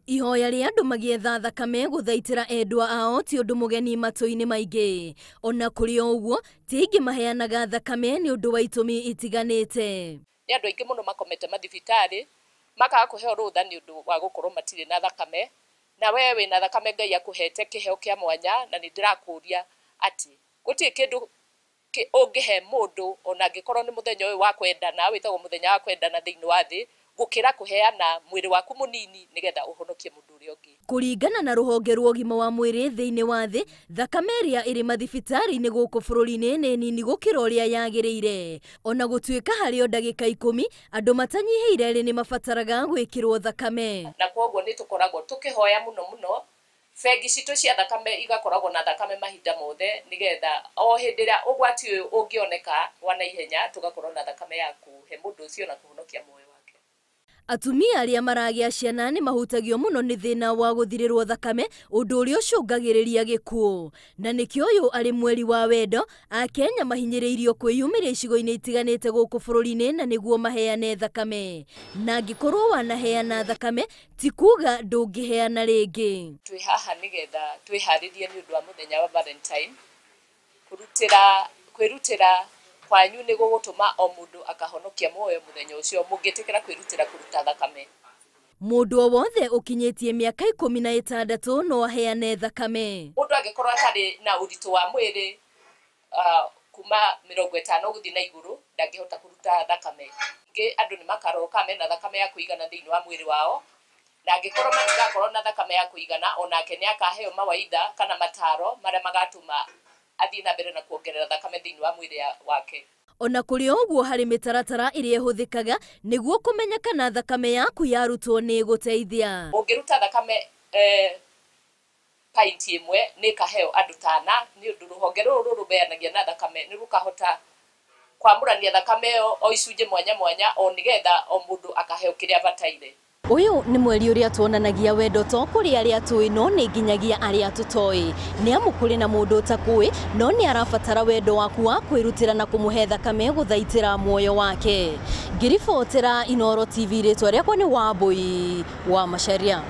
Ihoya ria andu magietha thakame guthaitira endwa ao ti undu mugeni matu-ini maingi. Ona kuri uguo ti aingi maheanaga thakame ni undu wa itumi itiganite. Ni andu aingi muno makomete mathibitari makaga kuheo rutha ni undu wa gukorwo matire na thakame, na wewe wina thakame Ngai akuhete kiheo kia mwanya, na ni ndirakuria ati guti kindu ungihe mundu ona ngikorwo ni muthenya uyu wa kwendana witagwo muthenya wa kwendana thiini wa thi gukira kuheana mwiri waku munini nigetha uhonokie mundu uria ungi. Kuringana na ruhonge rwa ugima wa mwiri thiini wa thi, thakame iria iri mathibitari-ini guku bururi-ini ni nini gukira uria yagiriire. Ona gutuika hari o ndagika 10 andu matanyihiire ri ni mabataraga gwikirwo thakame. Na koguo ni tukoragwo tukihoya muno bengi citu cia thakame igakoragwo na thakame mahinda mothe nigetha o hindi ria ugwati uyu ungioneka wa naihenya tugakorwo na thakame ya kuhe mundu ucio na kuhonokia muoyo wake. Atumia aria maragia ciana ni mahutagio muno ni thina wa guthirirwo thakame, undu uria ucungagiriria gikuo. Na nikio uyu ari mweri wa wendo, Akenya mahinyiriirio kwiyumiria icigo-ini itiganite guku bururi-ini na niguo maheane thakame. Na angikorwo wanaheana thakame ti kuga ndungiheana ringi. Twi haha nigetha twiharirie ni undu wa muthenya wa Valentine, kwirutira kwanyu ni gugutuma o mundu akahonokia muoyo muthenya ucio mungitikira kwirutira kuruta thakame. Mundu o wothe ukinyitie miaka 16 no aheane thakame. Mundu angikorwo atari na uritu wa mwiri kuma 50 guthi na iguru ndangihota kuruta thakame. Ingi andu ni makaroka mena thakame ya kuigana thiini wa mwiri wao, na angikorwo matigakorwo na thakame ya kuigana onake ni akaheo mawaidha kana mataro maria magatuma athii na mbere na kuongerera thakame thiini wa mwiri wake. Ona kuri uguo hari mitaratara iria ihuthikaga niguo kumenya kana thakame yaku yarutwo ni guteithia. Ungiruta thakame pint imwe ni kaheo andu 5 ni undu ruhonge ruru rubeanagia na thakame ni rukahota kwamurania thakame o icunje mwanya o nigetha o mundu akaheo kiria bataire. Uyu ni mweri uria tuonanagia wendo to kuri aria tui no ni nginyagia aria tutoi. Ni amu kuri na mundu utakui no ni arabatara wendo waku wa kwirutira na kumuhe thakame guthaitira muoyo wake. Ngiribotera Inooro TV ritwa riakwa ni Wambui wa Macharia.